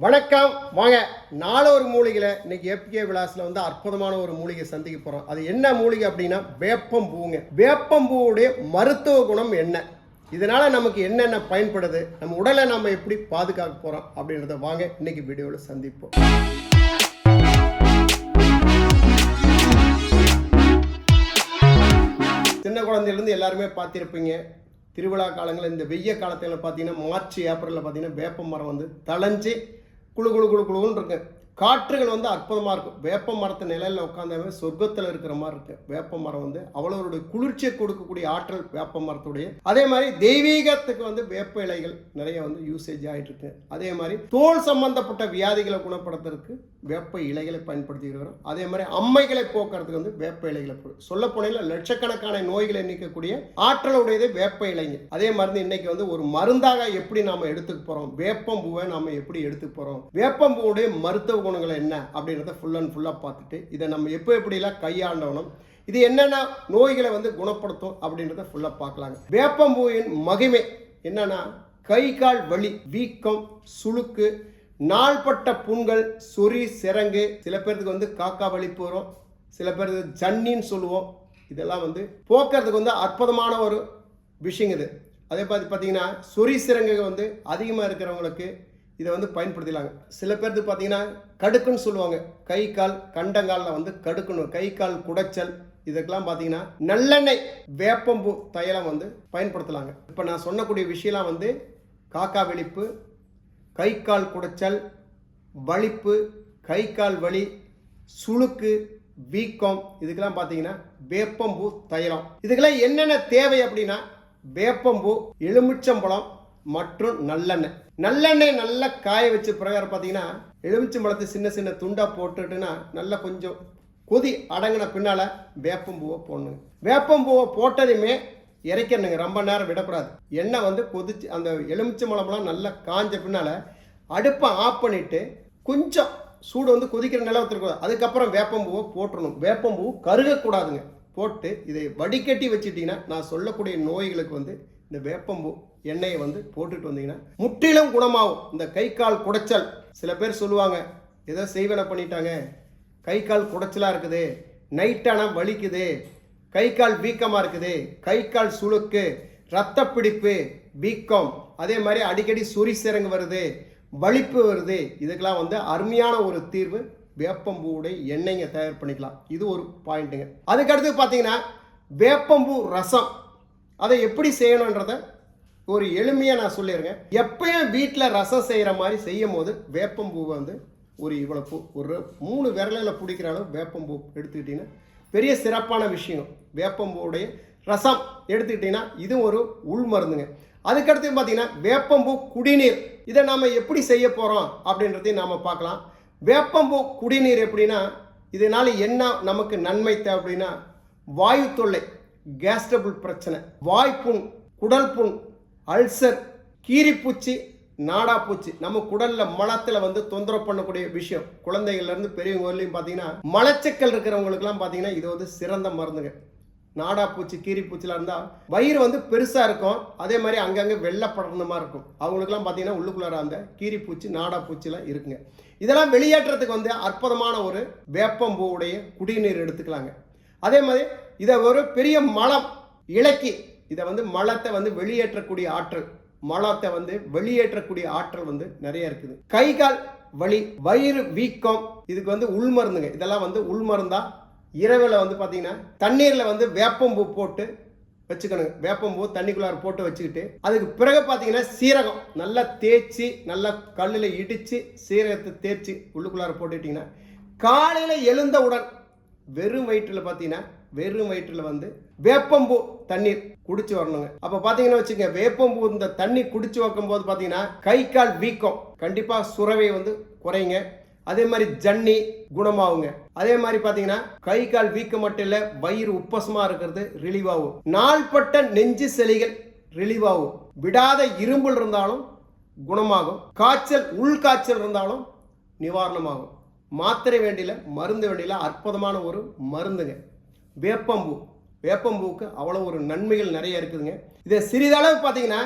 வணக்கம். வாங்க நாளொரு மூலிகையில் இன்னைக்கு எப்கே விலாஸில் வந்து அற்புதமான ஒரு மூலிகை சந்திக்க போகிறோம். அது என்ன மூலிகை அப்படின்னா வேப்பம்பூங்க. வேப்பம்பூவுடைய மருத்துவ குணம் என்ன, இதனால் நமக்கு என்னென்ன பயன்படுது, நம்ம உடலை நம்ம எப்படி பாதுகாக்க போகிறோம் அப்படின்றத வாங்க இன்னைக்கு வீடியோவில் சந்திப்போம். சின்ன குழந்தையிலேருந்து எல்லாருமே பார்த்துருப்பீங்க. திருவிழா காலங்களில் இந்த வெய்ய காலத்தில் பார்த்தீங்கன்னா மார்ச் ஏப்ரலில் பார்த்தீங்கன்னா வேப்ப மரம் வந்து தளைஞ்சு குழு குழு குழு குழுன்னு இருக்கு. காற்றுகள் வந்து அற்புதமாக இருக்கும். வேப்ப மரத்து நிலையில் உட்காந்தாவே சொர்க்கத்தில் இருக்கிற மாதிரி இருக்கு. வேப்ப மரம் வந்து அவ்வளோடைய குளிர்ச்சியை கொடுக்கக்கூடிய ஆற்றல் வேப்ப மரத்துடைய. அதே மாதிரி தெய்வீகத்துக்கு வந்து வேப்ப இலைகள் நிறைய வந்து யூசேஜ் ஆகிட்டு இருக்கு. அதே மாதிரி தோல் சம்பந்தப்பட்ட வியாதிகளை குணப்படுத்துறதுக்கு வேப்ப இலைகளை பயன்படுத்திக்கிறோம். அதே மாதிரி அம்மைகளை போக்குறதுக்கு வந்து வேப்ப இலைகளை சொல்ல போனையில் லட்சக்கணக்கான நோய்களை நீக்கக்கூடிய ஆற்றலுடையது வேப்ப இலைங்க. அதே மாதிரி இன்னைக்கு வந்து ஒரு மருந்தாக எப்படி நாம எடுத்துக்க போறோம், வேப்பம்பூவை நாம எப்படி எடுத்துக்க போறோம், வேப்பம்பூவுடைய மருத்துவ குணங்கள் என்ன அப்படின்றத ஃபுல் அண்ட் ஃபுல்லாக பார்த்துட்டு இதை நம்ம எப்படிலாம் கையாண்டவனும், இது என்னென்ன நோய்களை வந்து குணப்படுத்தும் அப்படின்றத ஃபுல்லாக பார்க்கலாங்க. வேப்பம்பூவின் மகிமை என்னன்னா கை கால் வலி, வீக்கம், சுளுக்கு, நாள்பட்ட புண்கள், சொறி, சிரங்கு, சில பேருக்கு வந்து காக்கா வலிப்பு வரும், சில பேருக்கு ஜன்னின்னு சொல்லுவோம். இதெல்லாம் வந்து போக்குறதுக்கு வந்து அற்புதமான ஒரு விஷயம் இது. அதே மாதிரி பார்த்தீங்கன்னா சொறி சிரங்கு வந்து அதிகமாக இருக்கிறவங்களுக்கு இதை வந்து பயன்படுத்திடலாங்க. சில பேருக்கு பார்த்தீங்கன்னா கடுக்குன்னு சொல்லுவாங்க. கை கால் கண்டங்காலில் வந்து கடுக்கணும், கை கால் குடைச்சல், இதுக்கெல்லாம் பார்த்தீங்கன்னா நல்லெண்ணெய் வேப்பம்பூ தைலம் வந்து பயன்படுத்தலாங்க. இப்போ நான் சொன்னக்கூடிய விஷயம்லாம் வந்து காக்கா வெடிப்பு, கை கால் குடைச்சல், வலிப்பு, கை கால் வலி, சுளுக்கு, வீக்கம், இதுக்கெல்லாம் பார்த்தீங்கன்னா வேப்பம்பூ தைலம். இதுக்கெல்லாம் என்னென்ன தேவை அப்படின்னா வேப்பம்பூ, எலுமிச்சம்பழம் மற்றும் நல்லெண்ணெய். நல்லெண்ணெய் நல்லா காய வச்ச பிரகாரம் பார்த்தீங்கன்னா எலுமிச்சம்பழத்தை சின்ன சின்ன துண்டா போட்டுட்டுன்னா நல்லா கொஞ்சம் கொதி அடங்கின பின்னால வேப்பம்பூவை போடணுங்க. வேப்பம்பூவை போட்டதுமே இறக்கணுங்க, ரொம்ப நேரம் விடக்கூடாது. எண்ணெய் வந்து கொதிச்சு அந்த எலுமிச்சம்பழம்லாம் நல்லா காஞ்ச பின்னால அடுப்பை ஆஃப் பண்ணிட்டு கொஞ்சம் சூடு வந்து கொதிக்கிற நிலவத்திருக்கூடாது. அதுக்கப்புறம் வேப்பம்பூவை போட்டுடணும். வேப்பம்பூ கருகக்கூடாதுங்க. போட்டு இதை வடிகட்டி வச்சுட்டீங்கன்னா நான் சொல்லக்கூடிய நோய்களுக்கு வந்து இந்த வேப்பம்பூ எண்ணெயை வந்து போட்டுட்டு வந்தீங்கன்னா முற்றிலும் குணமாகும். இந்த கை கால் குடைச்சல், சில பேர் சொல்லுவாங்க ஏதோ செய்வனை பண்ணிட்டாங்க, கை கால் குடைச்சலாக இருக்குது, நைட்டான வலிக்குது, கை கால் வீக்கமாக இருக்குது, கை கால் சுளுக்கு, ரத்த பிடிப்பு, வீக்கம், அதே மாதிரி அடிக்கடி சொறி சிரங்கு வருது, வலிப்பு வருது, இதுக்கெல்லாம் வந்து அருமையான ஒரு தீர்வு வேப்பம்பூவுடைய எண்ணெய்ங்க தயார் பண்ணிக்கலாம். இது ஒரு பாயிண்ட்டுங்க. அதுக்கடுத்து பார்த்தீங்கன்னா வேப்பம்பூ ரசம், அதை எப்படி செய்யணுன்றத ஒரு எளிமையாக நான் சொல்லிடுறேன். எப்பயும் வீட்டில் ரசம் செய்கிற மாதிரி செய்யும் போது வேப்பம்பூவை வந்து ஒரு இவ்வளோ பூ ஒரு 3 விரலில் பிடிக்கிற அளவு வேப்பம்பூ எடுத்துக்கிட்டிங்கன்னா பெரிய சிறப்பான விஷயம். வேப்பம்பூவுடைய ரசம் எடுத்துக்கிட்டிங்கன்னா இது ஒரு உள் மருந்துங்க. அதுக்கடுத்து பார்த்தீங்கன்னா வேப்பம்பூ குடிநீர், இதை நாம் எப்படி செய்ய போகிறோம் அப்படின்றதையும் நாம் பார்க்கலாம். வேப்பம்பூ குடிநீர் எப்படின்னா இதனால் என்ன நமக்கு நன்மை தேவை அப்படின்னா வாயு தொல்லை, கேஸ்ட்ரபிள் பிரச்சனை, வாய்ப்புண், குடல் புண், அல்சர், கீரிப்பூச்சி, நாடாப்பூச்சி, நம்ம குடலில் மலத்தில் வந்து தொந்தரவு பண்ணக்கூடிய விஷயம். குழந்தைகள்லேருந்து பெரியவங்க வரலையும் பார்த்தீங்கன்னா மலச்சிக்கல் இருக்கிறவங்களுக்குலாம் பார்த்தீங்கன்னா இது வந்து சிறந்த மருந்துங்க. நாடாப்பூச்சி, கீரிப்பூச்சிலாம் இருந்தால் வயிறு வந்து பெருசாக இருக்கும், அதே மாதிரி அங்கங்கே வெள்ளப்படர்ந்த மாதிரி இருக்கும். அவங்களுக்குலாம் பார்த்தீங்கன்னா உள்ளுக்குள்ளார அந்த கீரிப்பூச்சி, நாடாப்பூச்சிலாம் இருக்குங்க. இதெல்லாம் வெளியேற்றத்துக்கு வந்து அற்புதமான ஒரு வேப்பம்பூவுடைய குடிநீர் எடுத்துக்கலாங்க. அதே மாதிரி இதை ஒரு பெரிய மலம் இலக்கி இதை வந்து மலத்தை வந்து வெளியேற்றக்கூடிய ஆற்றல், மலத்தை வந்து வெளியேற்றக்கூடிய ஆற்றல் வந்து நிறைய இருக்குது. கை கால் வலி, வயிறு வீக்கம், இதுக்கு வந்து உள்மருந்துங்க. இதெல்லாம் வந்து உள்மருந்தா இரவில் வந்து பார்த்தீங்கன்னா தண்ணீரில் வந்து வேப்பம்பூ போட்டு வச்சுக்கணுங்க. வேப்பம்பூ தண்ணிக்குள்ளார போட்டு வச்சுக்கிட்டு அதுக்கு பிறகு பார்த்தீங்கன்னா சீரகம் நல்லா தேய்ச்சி, நல்லா கல்லில் இடித்து சீரகத்தை தேய்ச்சி உள்ளுக்குள்ளார போட்டுக்கிட்டிங்கன்னா காலையில் எழுந்தவுடன் வெறும் வயிற்றில் பார்த்தீங்கன்னா வெறும் வயிற்றில் வந்து வேப்பம்பூ தண்ணீர் குடிச்சு வரணுங்க. அப்போ பார்த்தீங்கன்னா வச்சுங்க, வேப்பம்பூ இந்த தண்ணி குடிச்சு வைக்கும் போது பார்த்தீங்கன்னா கை கால் வீக்கம் கண்டிப்பாக சுரவை வந்து குறைங்க. அதே மாதிரி ஜன்னி குணமாகுங்க. அதே மாதிரி பார்த்தீங்கன்னா கை கால் வீக்கம் மட்டும் இல்லை, வயிறு உப்பசமாக இருக்கிறது ரிலீவ் ஆகும். நாள்பட்ட நெஞ்சு சளிகள் ரிலீவ் ஆகும். விடாத இரும்பல் இருந்தாலும் குணமாகும். காய்ச்சல், உள்காய்ச்சல் இருந்தாலும் நிவாரணமாகும். மாத்திரை வேண்டியில, மருந்து வேண்டியில, அற்புதமான ஒரு மருந்துங்க வேப்பம்பூ. வேப்பம்பூவுக்கு அவ்வளோ ஒரு நன்மைகள் நிறைய இருக்குதுங்க. இதை சிறிதளவு பார்த்தீங்கன்னா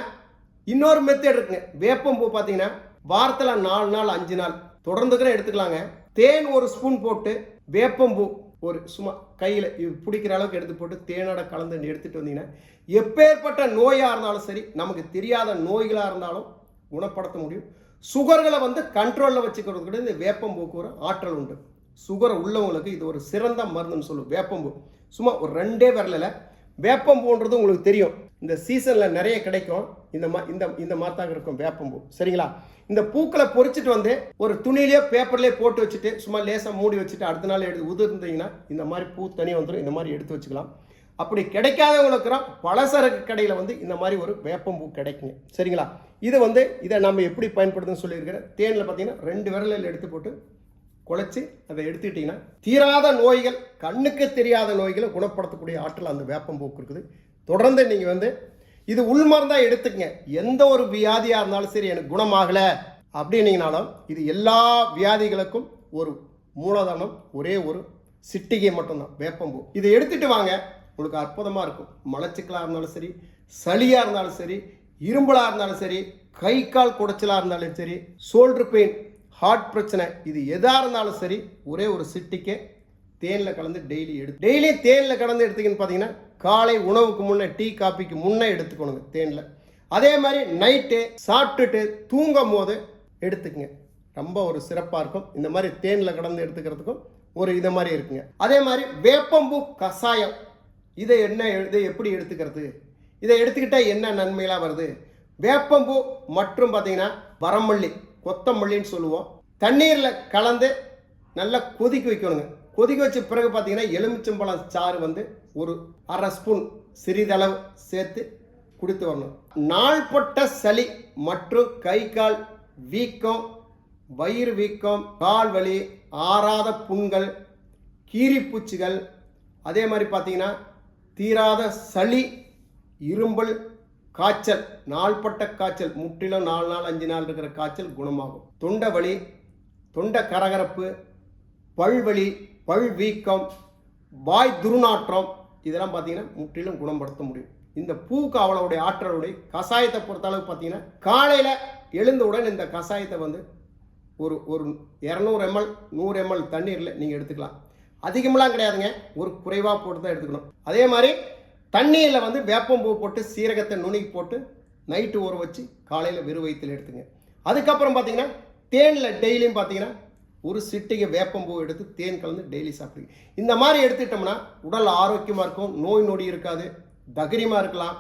இன்னொரு மெத்தட் இருக்குங்க. வேப்பம்பூ பார்த்தீங்கன்னா வாரத்தில் 4 நாள் 5 நாள் தொடர்ந்து கூட எடுத்துக்கலாங்க. தேன் ஒரு ஸ்பூன் போட்டு வேப்பம்பூ ஒரு சும்மா கையில் பிடிக்கிற அளவுக்கு எடுத்து போட்டு தேனோட கலந்து எடுத்துகிட்டு வந்தீங்கன்னா எப்பேற்பட்ட நோயாக இருந்தாலும் சரி, நமக்கு தெரியாத நோய்களாக இருந்தாலும் குணப்படுத்த முடியும். சுகர்களை வந்து கண்ட்ரோலில் வச்சுக்கிறது கூட இந்த வேப்பம்பூக்கு ஒரு ஆற்றல் உண்டு. சுகர் உள்ளவங்களுக்கு இது ஒரு சிறந்த மருந்துன்னு சொல்லுவோம். வேப்பம்பூ சும்மா ஒரு 2 விரலில் வேப்பம்பூன்றது உங்களுக்கு தெரியும். இந்த சீசனில் நிறைய கிடைக்கும். இந்த மாத்தாக இருக்கும் வேப்பம்பூ. சரிங்களா? இந்த பூக்களை பொறிச்சிட்டு வந்து ஒரு துணியிலேயோ பேப்பர்லேயே போட்டு வச்சுட்டு சும்மா லேசாக மூடி வச்சுட்டு அடுத்த நாள் எடுத்து உதிர்ந்தீங்கன்னா இந்த மாதிரி பூ தனியாக வந்துடும். இந்த மாதிரி எடுத்து வச்சுக்கலாம். அப்படி கிடைக்காதவங்களுக்கு பலசரக்கு கடையில் வந்து இந்த மாதிரி ஒரு வேப்பம்பூ கிடைக்குங்க. சரிங்களா? இதை நம்ம எப்படி பயன்படுத்துன்னு சொல்லியிருக்கிறேன். தேனில் பார்த்தீங்கன்னா 2 விரலில் எடுத்து போட்டு குழைச்சி அதை எடுத்துக்கிட்டிங்கன்னா தீராத நோய்கள், கண்ணுக்கு தெரியாத நோய்களை குணப்படுத்தக்கூடிய ஆற்றல் அந்த வேப்பம்பூக்கு இருக்குது. தொடர்ந்து நீங்கள் வந்து இது உள்மருந்தாக எடுத்துக்கங்க. எந்த ஒரு வியாதியாக இருந்தாலும் சரி, எனக்கு குணமாகலை அப்படின்னீங்கனாலும் இது எல்லா வியாதிகளுக்கும் ஒரு மூலதனம் ஒரே ஒரு சிட்டிகை மட்டும்தான், வேப்பம்பூ. இதை எடுத்துகிட்டு வாங்க, உங்களுக்கு அற்புதமாக இருக்கும். மலச்சிக்கலாக இருந்தாலும் சரி, சளியாக இருந்தாலும் சரி, இரும்பலாக இருந்தாலும் சரி, கை கால் குடைச்சலாக இருந்தாலும் சரி, ஷோல்டர் பெயின், ஹார்ட் பிரச்சனை, இது எதாக இருந்தாலும் சரி, ஒரே ஒரு சிட்டிக்கை தேனில் கலந்து டெய்லி தேனில் கலந்து எடுத்துக்கின்னு பார்த்தீங்கன்னா காலை உணவுக்கு முன்னே, டீ காப்பிக்கு முன்னே எடுத்துக்கணுங்க தேனில். அதே மாதிரி நைட்டு சாப்பிட்டுட்டு தூங்கும் போது எடுத்துக்கங்க. ரொம்ப ஒரு சிறப்பாக இருக்கும். இந்த மாதிரி தேனில் கலந்து எடுத்துக்கிறதுக்கும் ஒரு இதை மாதிரி இருக்குங்க. அதே மாதிரி வேப்பம்பூ கஷாயம், இதை எப்படி எடுத்துக்கிறது, இதை எடுத்துக்கிட்டால் என்ன நன்மைகளாக வருது. வேப்பம்பூ மற்றும் பார்த்தீங்கன்னா வரமல்லி, கொத்தமல்லின்னு சொல்லுவோம். தண்ணீரில் கலந்து நல்லா கொதிக்க வைக்கணுங்க. கொதிக்க வச்ச பிறகு பார்த்தீங்கன்னா எலுமிச்சம்பழம் சாறு வந்து ஒரு 1/2 ஸ்பூன் சிறிதளவு சேர்த்து குடித்து வரணும். நாள்பட்ட சளி மற்றும் கை கால் வீக்கம், வயிறு வீக்கம், கால் வலி, ஆறாத புண்கள், கீரிப்பூச்சிகள், அதே மாதிரி பார்த்தீங்கன்னா தீராத சளி, இரும்பல், காய்ச்சல், நாள்பட்ட காய்ச்சல், முற்றிலும் 4 நாள் 5 நாள் இருக்கிற காய்ச்சல் குணமாகும். தொண்டை வலி, தொண்டை கரகரப்பு, பல்வலி, பல் வீக்கம், வாய் துர்நாற்றம், இதெல்லாம் பார்த்தீங்கன்னா முற்றிலும் குணப்படுத்த முடியும். இந்த பூக்கு அவளுடைய ஆற்றலுடைய கஷாயத்தை பொறுத்தளவு பார்த்தீங்கன்னா காலையில் எழுந்தவுடன் இந்த கஷாயத்தை வந்து ஒரு 200 ml 100 ml தண்ணீரில் நீங்கள் எடுத்துக்கலாம். அதிகமெல்லாம் கிடையாதுங்க, ஒரு குறைவாக போட்டு தான் எடுத்துக்கணும். அதே மாதிரி தண்ணியில் வந்து வேப்பம்பூ போட்டு சீரகத்தை நுணுக்கி போட்டு நைட்டு ஊற வச்சு காலையில் வெறும் வயிற்றில் எடுத்துங்க. அதுக்கப்புறம் பார்த்தீங்கன்னா தேனில் டெய்லியும் பார்த்தீங்கன்னா ஒரு சிட்டிகை வேப்பம்பூ எடுத்து தேன் கலந்து டெய்லி சாப்பிடுங்க. இந்த மாதிரி எடுத்துக்கிட்டோம்னா உடல் ஆரோக்கியமாக இருக்கும், நோய் நொடி இருக்காது, தகரியமாக இருக்கலாம்.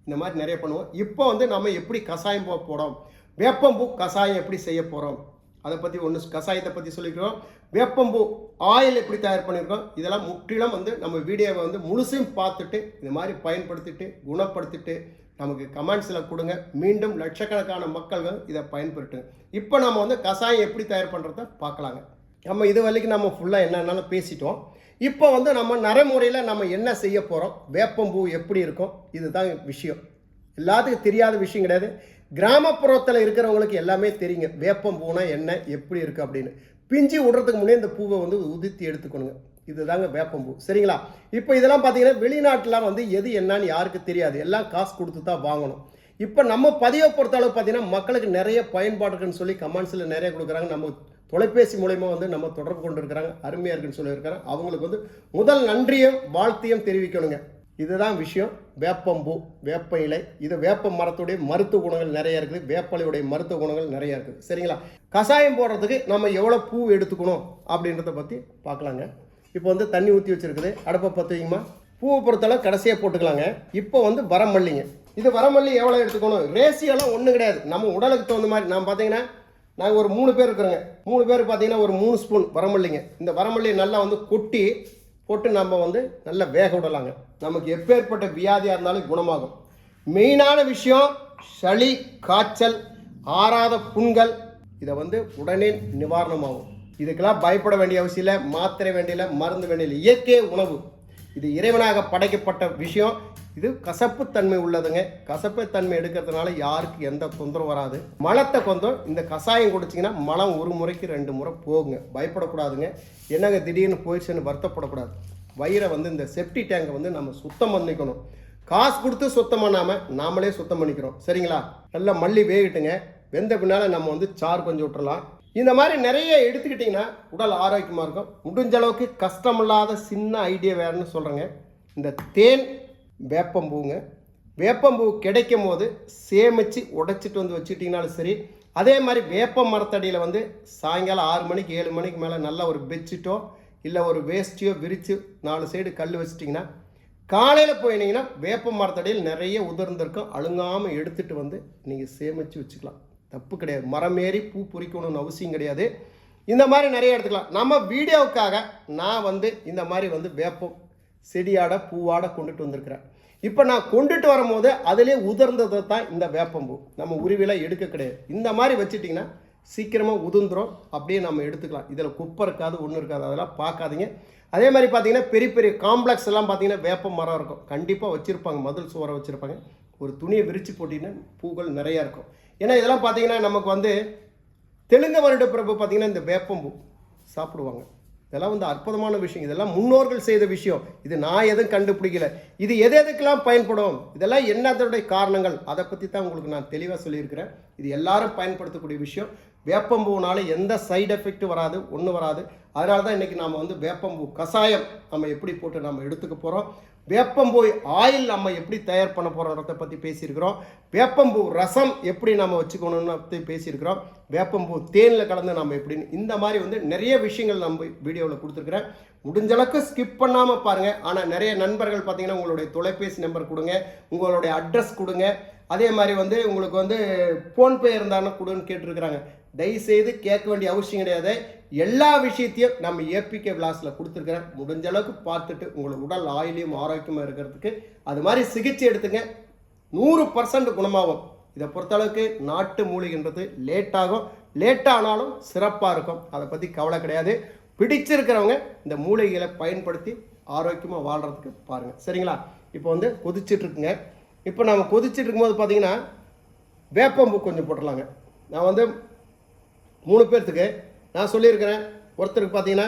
இந்த மாதிரி நிறைய பண்ணுவோம். இப்போ வந்து நம்ம எப்படி கஷாயம் போகிறோம், வேப்பம்பூ கஷாயம் எப்படி செய்ய போகிறோம், அதை பற்றி கஷாயத்தை பற்றி சொல்லிக்கிறோம். வேப்பம்பூ ஆயில் எப்படி தயார் பண்ணியிருக்கோம், இதெல்லாம் முற்றிலும் வந்து நம்ம வீடியோவை வந்து முழுசையும் பார்த்துட்டு இந்த மாதிரி பயன்படுத்திட்டு குணப்படுத்திட்டு நமக்கு கமெண்ட்ஸில் கொடுங்க. மீண்டும் லட்சக்கணக்கான மக்கள்கள் இதை பயன்படுத்துங்க. இப்போ நம்ம வந்து கஷாயம் எப்படி தயார் பண்ணுறத பார்க்கலாங்க. நம்ம இது வரைக்கும் நம்ம ஃபுல்லாக என்னென்னாலும் பேசிட்டோம். இப்போ வந்து நம்ம நடைமுறையில் நம்ம என்ன செய்ய போகிறோம், வேப்பம்பூ எப்படி இருக்கும், இதுதான் விஷயம். எல்லாத்துக்கும் தெரியாத விஷயம் கிடையாது. கிராமப்புறத்தில் இருக்கிறவங்களுக்கு எல்லாமே தெரியுங்க வேப்பம்பூனா என்ன, எப்படி இருக்குது அப்படின்னு. பிஞ்சு விடுறதுக்கு முன்னே இந்த பூவை வந்து உதிர்த்தி எடுத்துக்கணுங்க. இதுதாங்க வேப்பம்பூ. சரிங்களா? இப்போ இதெல்லாம் பார்த்தீங்கன்னா வெளிநாட்டிலாம் வந்து எது என்னன்னு யாருக்கு தெரியாது, எல்லாம் காசு கொடுத்து தான் வாங்கணும். இப்போ நம்ம பதிவை பொறுத்தளவு பார்த்தீங்கன்னா மக்களுக்கு நிறைய பயன்பாடு இருக்குன்னு சொல்லி கமெண்ட்ஸில் நிறைய கொடுக்குறாங்க. நம்ம தொலைபேசி மூலயமா வந்து நம்ம தொடர்பு கொண்டு இருக்கிறாங்க, அருமையாக இருக்குன்னு சொல்லியிருக்கிறாங்க. அவங்களுக்கு வந்து முதல் நன்றியும் வாழ்த்தையும் தெரிவிக்கணுங்க. இதுதான் விஷயம். வேப்பம்பூ, வேப்ப இலை, இது வேப்ப மரத்துடைய மருத்துவ குணங்கள் நிறைய இருக்குது, வேப்பலையுடைய மருத்துவ குணங்கள் நிறைய இருக்குது. சரிங்களா? கஷாயம் போடுறதுக்கு நம்ம எவ்வளோ பூ எடுத்துக்கணும் அப்படின்றத பற்றி பார்க்கலாங்க. இப்போ வந்து தண்ணி ஊற்றி வச்சுருக்குது, அடுப்பை பற்ற வைக்குமா. பூவை பொறுத்தளவு கடைசியாக போட்டுக்கலாங்க. இப்போ வந்து வரமல்லிங்க. இது வரமல்லி எவ்வளோ எடுத்துக்கணும், ரேசியெல்லாம் ஒன்றும் கிடையாது. நம்ம உடலுக்கு தகுந்த மாதிரி நான் பார்த்தீங்கன்னா நாங்கள் ஒரு 3 பேர் இருக்கிறோங்க. 3 பேர் பார்த்தீங்கன்னா ஒரு 3 ஸ்பூன் வரமல்லிங்க. இந்த வரமல்லியை நல்லா வந்து கொட்டி போட்டு நம்ம வந்து நல்லா வேக விடலாங்க. நமக்கு எப்பேற்பட்ட வியாதியாக இருந்தாலும் குணமாகும். மெயினான விஷயம் சளி, காய்ச்சல், ஆறாத புண்கள், இதை வந்து உடனே நிவாரணமாகும். இதுக்கெல்லாம் பயப்பட வேண்டிய அவசியம் இல்லை, மாத்திரை வேண்டியில்லை, மருந்து வேண்டியில்லை. இயற்கை உணவு, இது இறைவனாக படைக்கப்பட்ட விஷயம். இது கசப்புத்தன்மை உள்ளதுங்க. கசப்புத்தன்மை எடுக்கிறதுனால யாருக்கு எந்த தொந்தரவும் வராது. மலத்தை கொஞ்சம் இந்த கஷாயம் குடிச்சிங்கன்னா மலம் 1 முறைக்கு 2 முறை போகுங்க. பயப்படக்கூடாதுங்க. என்னங்க திடீர்னு போயிடுச்சுன்னு வருத்தப்படக்கூடாது. வயிறை வந்து இந்த செப்டி டேங்கை வந்து நம்ம சுத்தம் பண்ணிக்கணும். காசு கொடுத்து சுத்தம் பண்ணாமல் நாமளே சுத்தம் பண்ணிக்கிறோம். சரிங்களா? நல்லா மல்லி வேகட்டுங்க. வெந்த பின்னால் நம்ம வந்து சாறு கொஞ்சம் விட்டுறலாம். இந்த மாதிரி நிறைய எடுத்துக்கிட்டிங்கன்னா உடல் ஆரோக்கியமாக இருக்கும். முடிஞ்ச அளவுக்கு கஷ்டமில்லாத சின்ன ஐடியா வேறுனு சொல்கிறேங்க. இந்த தேன் வேப்பம்பூங்க, வேப்பம்பூ கிடைக்கும் போது சேமித்து உடைச்சிட்டு வந்து வச்சுக்கிட்டிங்கனாலும் சரி. அதே மாதிரி வேப்ப மரத்தடியில் வந்து சாயங்காலம் 6 மணிக்கு 7 மணிக்கு மேலே நல்ல ஒரு பெட்ஷீட்டோ இல்லை ஒரு வேஸ்ட்டியோ விரித்து 4 சைடு கல் வச்சிட்டிங்கன்னா காலையில் போயினீங்கன்னா வேப்ப மரத்தடியில் நிறைய உதிர்ந்திருக்கும். அழுங்காமல் எடுத்துகிட்டு வந்து நீங்கள் சேமித்து வச்சுக்கலாம். தப்பு கிடையாது. மரம் ஏறி பூ பொறிக்கணும்னு அவசியம் கிடையாது. இந்த மாதிரி நிறைய எடுத்துக்கலாம். நம்ம வீடியோவுக்காக நான் வந்து இந்த மாதிரி வந்து வேப்பம் செடியாட பூவாட கொண்டுட்டு வந்திருக்கிறேன். இப்போ நான் கொண்டுட்டு வரும்போது அதிலே உதிர்ந்ததை தான் இந்த வேப்பம்பூ. நம்ம உருவிலாம் எடுக்க கிடையாது. இந்த மாதிரி வச்சுட்டிங்கன்னா சீக்கிரமாக உதிர்ந்துடும். அப்படியே நம்ம எடுத்துக்கலாம். இதில் குப்பை இருக்காது, ஒன்றும் இருக்காது, அதெல்லாம் பார்க்காதீங்க. அதே மாதிரி பார்த்தீங்கன்னா பெரிய பெரிய காம்ப்ளெக்ஸ் எல்லாம் பார்த்தீங்கன்னா வேப்ப மரம் இருக்கும், கண்டிப்பாக வச்சுருப்பாங்க, மதில் சுவரை வச்சுருப்பாங்க. ஒரு துணியை விரித்து போட்டிங்கன்னா பூக்கள் நிறையா இருக்கும். ஏன்னா இதெல்லாம் பார்த்தீங்கன்னா நமக்கு வந்து தெலுங்கு வருட பிறப்பு பார்த்தீங்கன்னா இந்த வேப்பம்பூ சாப்பிடுவாங்க. இதெல்லாம் வந்து அற்புதமான விஷயம். இதெல்லாம் முன்னோர்கள் செய்த விஷயம். இது நான் எதுவும் கண்டுபிடிக்கல. இது எதுக்கெல்லாம் பயன்படும், இதெல்லாம் என்னதோடைய காரணங்கள், அதை பற்றி தான் உங்களுக்கு நான் தெளிவாக சொல்லியிருக்கிறேன். இது எல்லாரும் பயன்படுத்தக்கூடிய விஷயம். வேப்பம்பூனால எந்த சைடு எஃபெக்ட் வராது, ஒன்றும் வராது. அதனால தான் இன்றைக்கி நாம் வந்து வேப்பம்பூ கஷாயம் நம்ம எப்படி போட்டு நம்ம எடுத்துக்க போகிறோம். வேப்பம்பூ ஆயில் நம்ம எப்படி தயார் பண்ண போகிறோன்றதை பற்றி பேசியிருக்கிறோம். வேப்பம்பூ ரசம் எப்படி நம்ம வச்சுக்கணும்னு பற்றி பேசியிருக்கிறோம். வேப்பம்பூ தேனில் கலந்து நம்ம எப்படின்னு இந்த மாதிரி வந்து நிறைய விஷயங்கள் நம்ம வீடியோவில் கொடுத்துருக்குறேன். முடிஞ்சளவுக்கு ஸ்கிப் பண்ணாமல் பாருங்கள். ஆனால் நிறைய நண்பர்கள் பார்த்தீங்கன்னா உங்களுடைய தொலைபேசி நம்பர் கொடுங்க, உங்களுடைய அட்ரஸ் கொடுங்க, அதே மாதிரி வந்து உங்களுக்கு வந்து ஃபோன்பே இருந்தாலும் கொடுன்னு கேட்டிருக்கிறாங்க. தயவுசெய்து கேட்க வேண்டிய அவசியம் கிடையாது. எல்லா விஷயத்தையும் நம்ம ஏபிகே விலாஸில் கொடுத்துருக்குறேன். முடிஞ்ச அளவுக்கு பார்த்துட்டு உங்களுக்கு உடல் ஆயிலையும் ஆரோக்கியமாக இருக்கிறதுக்கு அது மாதிரி சிகிச்சை எடுத்துங்க. 100% குணமாகும். இதை பொறுத்தளவுக்கு நாட்டு மூலிகைன்றது லேட்டானாலும் சிறப்பாக இருக்கும். அதை பற்றி கவலை கிடையாது. பிடிச்சிருக்கிறவங்க இந்த மூலிகைகளை பயன்படுத்தி ஆரோக்கியமாக வாழ்கிறதுக்கு பாருங்கள். சரிங்களா? இப்போ வந்து கொதிச்சிட்ருக்குங்க. இப்போ நம்ம கொதிச்சுட்டு இருக்கும்போது பார்த்தீங்கன்னா வேப்பம்பூ கொஞ்சம் போட்டுடலாங்க. நான் வந்து 3 பேர்த்துக்கு நான் சொல்லியிருக்கிறேன். ஒருத்தருக்கு பார்த்தீங்கன்னா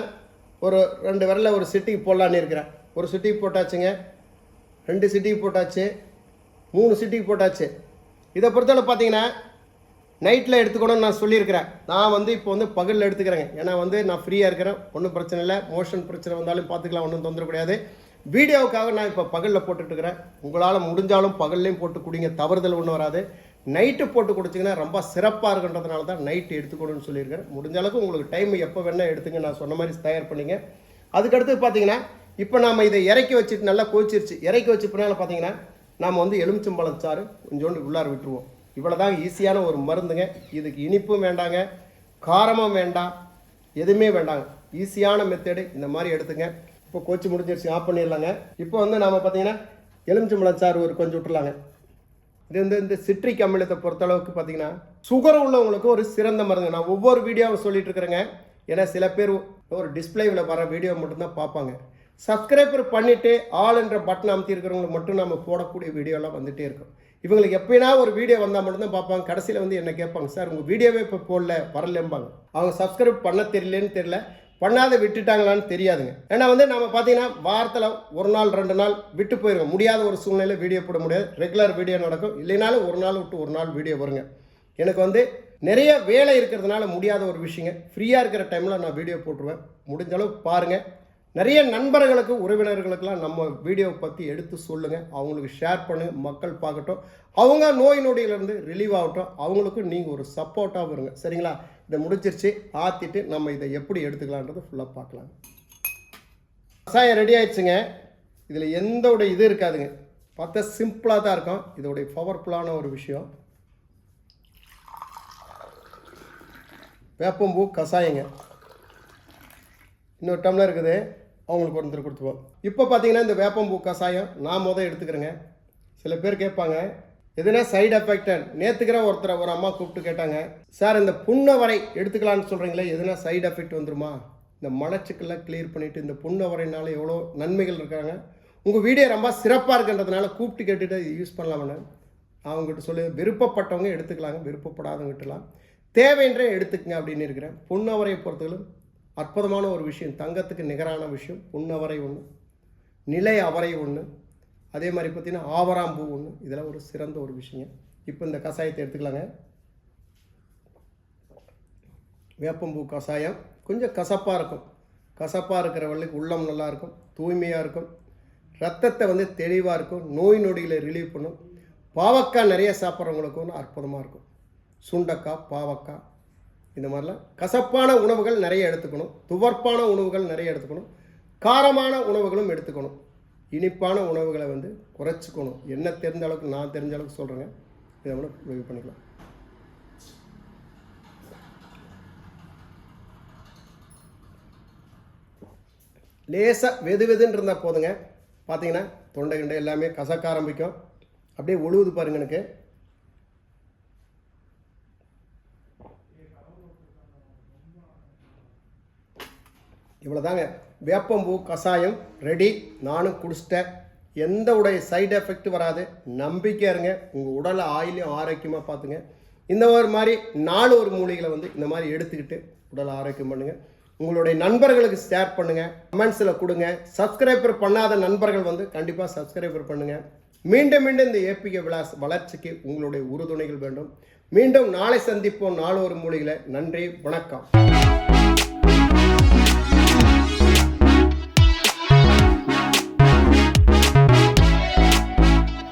ஒரு 2 விரலில் ஒரு சிட்டிக்கு போடலான்னு இருக்கிறேன். ஒரு சிட்டிக்கு போட்டாச்சுங்க, 2 சிட்டிக்கு போட்டாச்சு, 3 சிட்டிக்கு போட்டாச்சு. இதை பொறுத்தவரை பார்த்தீங்கன்னா நைட்டில் எடுத்துக்கணும்னு நான் சொல்லியிருக்கிறேன். நான் வந்து இப்போ வந்து பகலில் எடுத்துக்கிறேங்க. ஏன்னா வந்து நான் ஃப்ரீயாக இருக்கிறேன், ஒன்றும் பிரச்சனை இல்லை. மோஷன் பிரச்சனை வந்தாலும் பார்த்துக்கலாம், ஒன்றும் தொந்தரவு கிடையாது. வீடியோவுக்காக நான் இப்போ பகலில் போட்டுட்ருக்கிறேன். உங்களால் முடிஞ்சாலும் பகல்லையும் போட்டு குடிங்க, தவறுதல் ஒன்றும் வராது. நைட்டு போட்டு குடிச்சிங்கன்னா ரொம்ப சிறப்பாக இருக்குன்றதுனால தான் நைட்டு எடுத்துக்கணும்னு சொல்லியிருக்கிறேன். முடிஞ்ச அளவுக்கு உங்களுக்கு டைம் எப்போ வேணால் எடுத்துங்க, நான் சொன்ன மாதிரி தயார் பண்ணிங்க. அதுக்கடுத்து பார்த்தீங்கன்னா இப்போ நாம் இதை இறக்கி வச்சுட்டு நல்லா கொதிச்சிருச்சு. இறக்கி வச்சு பின்னால் பார்த்தீங்கன்னா நாம் வந்து எலுமிச்சம்பழம் சாறு கொஞ்சோண்டு உள்ளார விட்டுருவோம். இவ்வளோ தான் ஈஸியான ஒரு மருந்துங்க. இதுக்கு இனிப்பும் வேண்டாங்க, காரமும் வேண்டாம், எதுவுமே வேண்டாங்க. ஈஸியான மெத்தடு. இந்த மாதிரி எடுத்துங்க. இப்போ கோச்சி முடிஞ்சிருச்சு, ஆஃப் பண்ணிடலாங்க. இப்போ வந்து நாம் பார்த்தீங்கன்னா எலுமிச்சம்பழம் சாறு ஒரு கொஞ்சம் விட்டுலாங்க. இது வந்து இந்த சிட்ரிக் அமிலத்தை பொறுத்தளவுக்கு பார்த்தீங்கன்னா சுகர் உள்ளவங்களுக்கு ஒரு சிறந்த மருந்து. நான் ஒவ்வொரு வீடியோவும் சொல்லிட்டு இருக்கிறேங்க. ஏன்னா சில பேர் ஒரு டிஸ்பிளேவில் வர வீடியோ மட்டும்தான் பார்ப்பாங்க. சப்ஸ்கிரைபர் பண்ணிவிட்டு ஆல் என்ற பட்டன் அமைத்தி இருக்கிறவங்களுக்கு மட்டும் நம்ம போடக்கூடிய வீடியோலாம் வந்துகிட்டே இருக்கும். இவங்களுக்கு எப்படின்னா ஒரு வீடியோ வந்தால் மட்டும்தான் பார்ப்பாங்க. கடைசியில் வந்து என்ன கேட்பாங்க, சார் உங்கள் வீடியோவே இப்போ போடல வரலம்பாங்க. அவங்க சப்ஸ்கிரைப் பண்ண தெரியலன்னு தெரியல, பண்ணாத விட்டுட்டாங்களான்னு தெரியாதுங்க. ஏன்னா வந்து நம்ம பார்த்தீங்கன்னா வாரத்தில் 1 நாள் 2 நாள் விட்டு போயிருங்க. முடியாத ஒரு சூழ்நிலையில் வீடியோ போட முடியாது. ரெகுலர் வீடியோ நடக்கும். இல்லைனாலும் 1 நாள் விட்டு 1 நாள் வீடியோ வருங்க. எனக்கு வந்து நிறைய வேலை இருக்கிறதுனால முடியாத ஒரு விஷயங்க. ஃப்ரீயாக இருக்கிற டைமில் நான் வீடியோ போட்டுருவேன். முடிஞ்ச அளவு பாருங்கள். நிறைய நண்பர்களுக்கு உறவினர்களுக்கெல்லாம் நம்ம வீடியோவை பற்றி எடுத்து சொல்லுங்கள். அவங்களுக்கு ஷேர் பண்ணுங்கள், மக்கள் பார்க்கட்டும். அவங்க நோய் நொடியிலேருந்து ரிலீவ் ஆகட்டும். அவங்களுக்கும் நீங்கள் ஒரு சப்போர்ட்டாக வருங்க. சரிங்களா? இதை முடிச்சிருச்சு. ஆற்றிட்டு நம்ம இதை எப்படி எடுத்துக்கலான்றது ஃபுல்லாக பார்க்கலாம். கஷாயம் ரெடி ஆயிடுச்சுங்க. இதில் எந்த இது இருக்காதுங்க. பார்த்தா சிம்பிளாக தான் இருக்கும். இதோடைய பவர்ஃபுல்லான ஒரு விஷயம். வேப்பம்பூ கஷாயங்க. இன்னொரு டம்ளர் இருக்குது, அவங்களுக்கு ஒருத்தர் கொடுத்துருவோம். இப்போ பார்த்தீங்கன்னா இந்த வேப்பம்பூ கஷாயம் நான் எடுத்துக்கிறேங்க. சில பேர் கேட்பாங்க எதுனா சைடு எஃபெக்ட். நேற்றுக்கிற ஒரு அம்மா கூப்பிட்டு கேட்டாங்க, சார் இந்த புண்ணவரை எடுத்துக்கலான்னு சொல்கிறீங்களே, எதுனா சைடு எஃபெக்ட் வந்துருமா? இந்த மலச்சிக்கெல்லாம் கிளியர் பண்ணிவிட்டு இந்த புண்ணவரைனால எவ்வளோ நன்மைகள் இருக்காங்க. உங்கள் வீடியோ ரொம்ப சிறப்பாக இருக்குன்றதுனால கூப்பிட்டு கேட்டுட்டு யூஸ் பண்ணலாம்னு அவங்ககிட்ட சொல்லி, விருப்பப்பட்டவங்க எடுத்துக்கலாங்க, விருப்பப்படாதவங்க விட்டுலாம், தேவைன்ற எடுத்துக்கங்க அப்படின்னு இருக்கிறேன். புண்ணவரையை பொறுத்தவரை அற்புதமான ஒரு விஷயம். தங்கத்துக்கு நிகரான விஷயம். புண்ணவரை ஒன்று, நிலை அவரை ஒன்று, அதே மாதிரி பார்த்தீங்கன்னா ஆவராம்பூ ஒன்று. இதெல்லாம் ஒரு சிறந்த ஒரு விஷயம். இப்போ இந்த கஷாயத்தை எடுத்துக்கலாங்க. வேப்பம்பூ கஷாயம் கொஞ்சம் கசப்பாக இருக்கும். கசப்பாக இருக்கிறவங்களுக்கு உள்ளம் நல்லாயிருக்கும், தூய்மையாக இருக்கும், ரத்தத்தை வந்து தெளிவாக இருக்கும், நோய் நொடிகளை ரிலீவ் பண்ணும். பாவக்காய் நிறைய சாப்பிட்றவங்களுக்கு ஒன்று அற்புதமாக இருக்கும். சுண்டக்காய், பாவக்காய் இந்த மாதிரிலாம் கசப்பான உணவுகள் நிறைய எடுத்துக்கணும், துவர்ப்பான உணவுகள் நிறைய எடுத்துக்கணும், காரமான உணவுகளும் எடுத்துக்கணும். இனிப்பான உணவுகளை வந்து குறைச்சிக்கணும். என்ன தெரிஞ்ச அளவுக்கு, நான் தெரிஞ்ச அளவுக்கு சொல்கிறேங்க. இதை கூட ரிவ்யூ பண்ணிக்கலாம். லேசாக வெதுன்னு இருந்தால் போதுங்க. பார்த்தீங்கன்னா தொண்டை கிண்டை எல்லாமே கசக்க ஆரம்பிக்கும். அப்படியே ஒழுகுது பாருங்க எனக்கு. இவ்வளோதாங்க, வேப்பம்பூ கஷாயம் ரெடி. நானும் குடிச்சிட்டேன். எந்த உடைய சைடு எஃபெக்ட் வராது. நம்பிக்கையாக இருங்க. உங்கள் உடலை ஆயிலையும் ஆரோக்கியமாக பார்த்துங்க. இந்த மாதிரி 4 மூலிகளை வந்து இந்த மாதிரி எடுத்துக்கிட்டு உடலை ஆரோக்கியம் பண்ணுங்கள். உங்களுடைய நண்பர்களுக்கு ஷேர் பண்ணுங்கள், கமெண்ட்ஸில் கொடுங்க. சப்ஸ்கிரைபர் பண்ணாத நண்பர்கள் வந்து கண்டிப்பாக சப்ஸ்கிரைபர் பண்ணுங்கள். மீண்டும் இந்த ஏபிகே விலாஸ் வளர்ச்சிக்கு உங்களுடைய உறுதுணைகள் வேண்டும். மீண்டும் நாளை சந்திப்போம் 4 மூலிகளை. நன்றி, வணக்கம்.